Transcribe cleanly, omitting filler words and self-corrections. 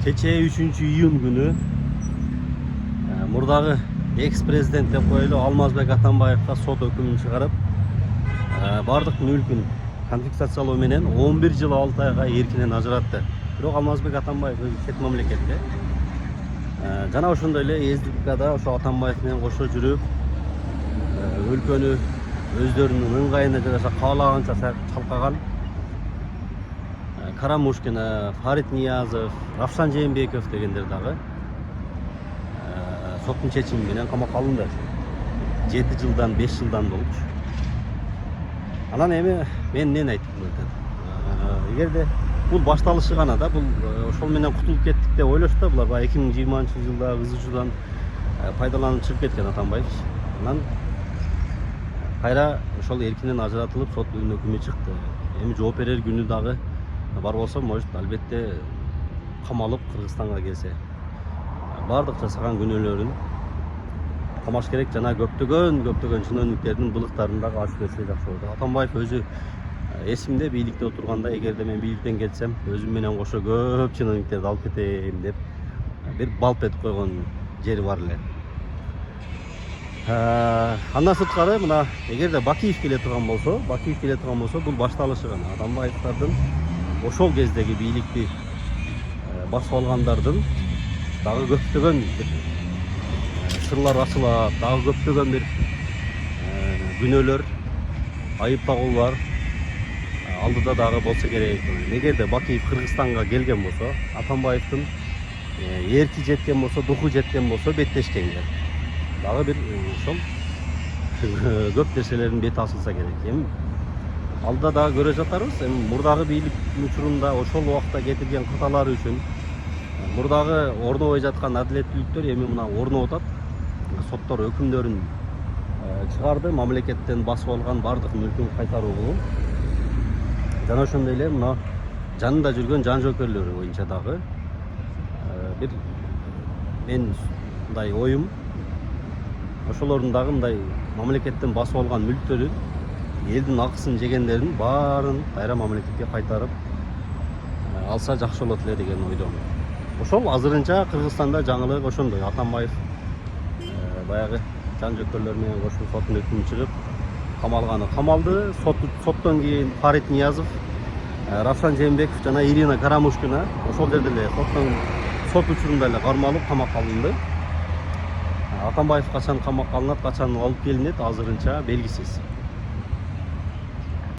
Keçe 3 iyun günü murdagı ex-prezident dep koyulu Алмазбек Атамбаевга сот өкүмүн чыгарып, бардык мүлкүн конфискациялоо менен 11 жыл 6 айга эркинен ажыратты. Бирок Алмазбек Атамбаев өзү чет мамлекетте. Жана ошондой эле СДКда ошо Атамбаев менен кошо жүрүп, өлкөнү өздөрүнүн ыңгайына жараша каалаганча чалкаган Карамушкина, Фарид Ниязов, Равшан Жээнбеков дегендер дагы соттун чечими менен камакка алынды. 7 жылдан 5 жылдан болчу. Анан эми мен эмнени айттым эле. Эгерде бул башталышы гана да, бул ошол менен кутулуп кеттик деп ойлошу да, булар 2020-жылда ызычуудан пайдаланып чыгып кеткен Атамбаев. Анан кайра ошол эркинен ажыратылып сот өкүмү чыкты. Эми жооп берер күнү дагы бар болсо, может, албетте камалып Кыргызстанга келсе, бардык жасаган күнөөлөрүн камаш керек жана көптөгөн чынөөнүктердин былыктарын дагы ачып берсе жакшы болот. Атамбаев өзү эсимде бийликте отурганда, эгерде мен бийликтен кетсем, өзүм менен кошо көп чынөөнүктерди алып кетейм деп бир балп этип койгон жери бар эле. Андан сырткары мына эгерде Бакиев келе турган болсо, бул башталышы гана. Атамбаевдин ошол кездеги бийликти басып алгандардын дагы көптөгөн сырлар ачылат, дагы көптөгөн бир күнөөлөр, айыптагуулар алдыда дагы болсо керек. Эгерде Бакиев Кыргызстанга келген болсо, Атамбаевдин эрки жеткен болсо, духу жеткен болсо, беттешкенге дагы бир ошол көп нерселердин бети асылса керек. Эми алда дагы көрө жатарбыз. Эми мурдагы бийлик учурунда ошол убакта кетирген каталары үчүн мурдагы орнобой жаткан адилеттүүлүктөр эми мына орноп атат. Соттор өкүмдөрүн чыгарды, мамлекеттен басып алган бардык мүлкүн кайтаруу болуп. Жана ошондой эле мына жанында жүргөн жан жоокерлөрү боюнча дагы бир мен мындай оюм, ошолордун дагы мындай мамлекеттен басып алган мүлктөрү, элдин акысын жегендердин баарын кайра мамлекетке кайтарып алса жакшы болот эле деген ойдомун. Ошол азырынча Кыргызстанда жаңылык ошондой. Атамбаев баягы жан жоокерлөр менен кошуп соттун өкүмү чыгып камалганы камалды. Соттон кийин Фарид Ниязов, Равшан Жээнбеков жана Ирина Карамушкина ошол жерде эле сот учурунда эле кармалып камакка алынды. Атамбаев качан камакка алынат, качан алып келинет азырынча белгисиз.